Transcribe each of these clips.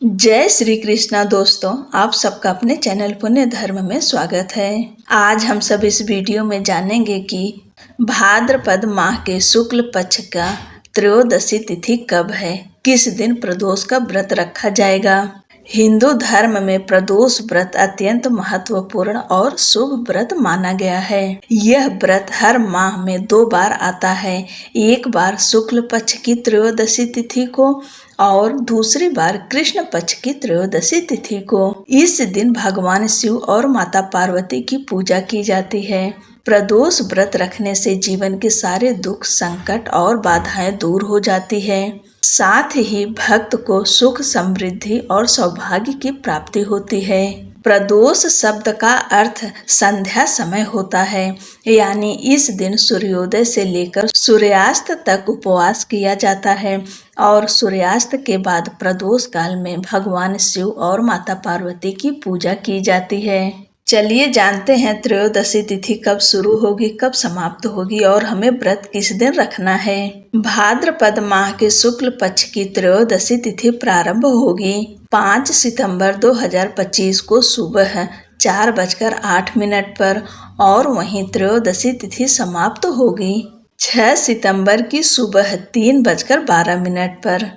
जय श्री कृष्णा दोस्तों, आप सबका अपने चैनल पुण्य धर्म में स्वागत है। आज हम सब इस वीडियो में जानेंगे कि भाद्रपद माह के शुक्ल पक्ष का त्रयोदशी तिथि कब है, किस दिन प्रदोष का व्रत रखा जाएगा। हिंदू धर्म में प्रदोष व्रत अत्यंत महत्वपूर्ण और शुभ व्रत माना गया है। यह व्रत हर माह में 2 बार आता है, एक बार शुक्ल पक्ष की त्रयोदशी तिथि को और दूसरी बार कृष्ण पक्ष की त्रयोदशी तिथि को। इस दिन भगवान शिव और माता पार्वती की पूजा की जाती है। प्रदोष व्रत रखने से जीवन के सारे दुख, संकट और बाधाएं दूर हो जाती है। साथ ही भक्त को सुख, समृद्धि और सौभाग्य की प्राप्ति होती है। प्रदोष शब्द का अर्थ संध्या समय होता है, यानी इस दिन सूर्योदय से लेकर सूर्यास्त तक उपवास किया जाता है और सूर्यास्त के बाद प्रदोष काल में भगवान शिव और माता पार्वती की पूजा की जाती है। चलिए जानते हैं त्रयोदशी तिथि कब शुरू होगी, कब समाप्त होगी और हमें व्रत किस दिन रखना है। भाद्रपद माह के शुक्ल पक्ष की त्रयोदशी तिथि प्रारंभ होगी 5 सितंबर 2025 को सुबह 4:08 पर और वहीं त्रयोदशी तिथि समाप्त होगी 6 सितंबर की सुबह 3:12 पर।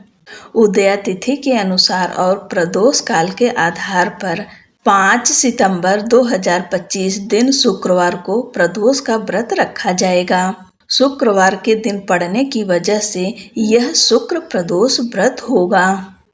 उदया तिथि के अनुसार और प्रदोष काल के आधार पर 5 सितंबर 2025 दिन शुक्रवार को प्रदोष का व्रत रखा जाएगा। शुक्रवार के दिन पड़ने की वजह से यह शुक्र प्रदोष व्रत होगा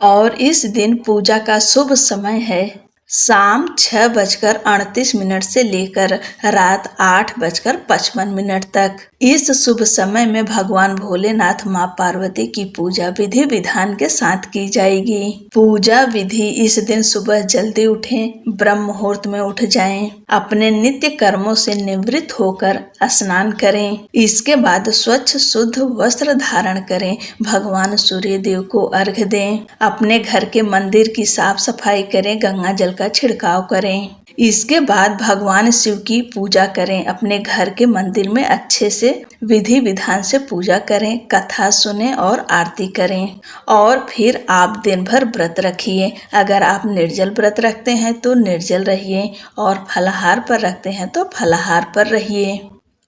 और इस दिन पूजा का शुभ समय है शाम 6:38 से लेकर रात 8:55 तक। इस शुभ समय में भगवान भोलेनाथ माँ पार्वती की पूजा विधि विधान के साथ की जाएगी। पूजा विधि: इस दिन सुबह जल्दी उठें, ब्रह्म मुहूर्त में उठ जाएं, अपने नित्य कर्मों से निवृत्त होकर स्नान करें। इसके बाद स्वच्छ शुद्ध वस्त्र धारण करें, भगवान सूर्य देव को अर्घ्य दें, अपने घर के मंदिर की साफ सफाई करें, गंगा जल का छिड़काव करें। इसके बाद भगवान शिव की पूजा करें, अपने घर के मंदिर में अच्छे से विधि विधान से पूजा करें, कथा सुने और आरती करें और फिर आप दिन भर व्रत रखिए। अगर आप निर्जल व्रत रखते हैं तो निर्जल रहिए और फलाहार पर रखते हैं तो फलाहार पर रहिए।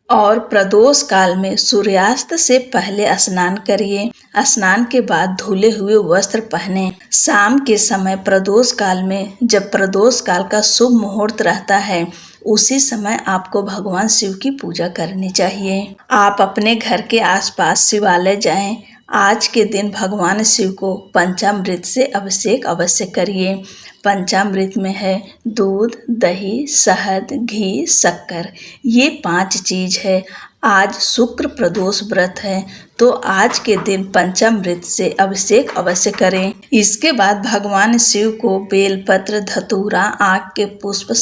और प्रदोष काल में सूर्यास्त से पहले स्नान करिए। स्नान के बाद धुले हुए वस्त्र पहने। शाम के समय प्रदोष काल में, जब प्रदोष काल का शुभ मुहूर्त रहता है, उसी समय आपको भगवान शिव की पूजा करनी चाहिए। आप अपने घर के आसपास शिवालय जाएं। आज के दिन भगवान शिव को पंचामृत से अभिषेक अवश्य करिए। पंचामृत में है दूध, दही, शहद, घी, शक्कर, ये 5 चीज है। आज शुक्र प्रदोष व्रत है तो आज के दिन पंचामृत से अभिषेक अवश्य करें। इसके बाद भगवान शिव को बेलपत्र, धतूरा, आक के पुष्प,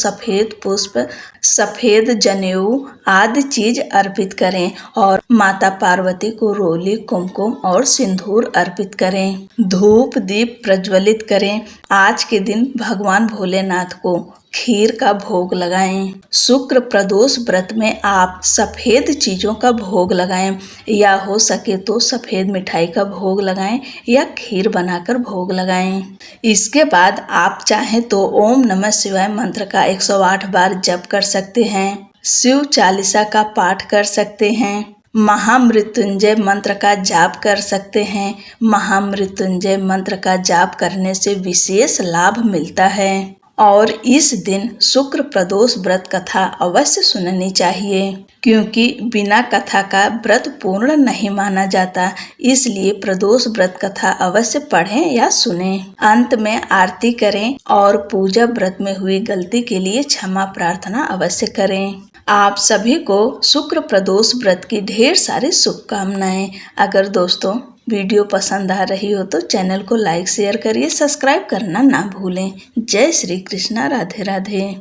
सफेद जनेऊ आदि चीज अर्पित करें और माता पार्वती को रोली, कुमकुम और सिंदूर अर्पित करें। धूप दीप प्रज्वलित करें। आज के दिन भगवान भोलेनाथ को खीर का भोग लगाएं। शुक्र प्रदोष व्रत में आप सफेद चीजों का भोग लगाएं, या हो सके तो सफेद मिठाई का भोग लगाएं या खीर बनाकर भोग लगाएं। इसके बाद आप चाहें तो ओम नमः शिवाय मंत्र का 108 बार जप कर सकते हैं, शिव चालीसा का पाठ कर सकते हैं, महामृत्युंजय मंत्र का जाप कर सकते हैं। महामृत्युंजय मंत्र का जाप करने से विशेष लाभ मिलता है। और इस दिन शुक्र प्रदोष व्रत कथा अवश्य सुननी चाहिए, क्योंकि बिना कथा का व्रत पूर्ण नहीं माना जाता। इसलिए प्रदोष व्रत कथा अवश्य पढ़ें या सुनें। अंत में आरती करें और पूजा व्रत में हुई गलती के लिए क्षमा प्रार्थना अवश्य करें। आप सभी को शुक्र प्रदोष व्रत की ढेर सारी शुभकामनाएं। अगर दोस्तों वीडियो पसंद आ रही हो तो चैनल को लाइक शेयर करिए, सब्सक्राइब करना ना भूलें। जय श्री कृष्णा, राधे राधे।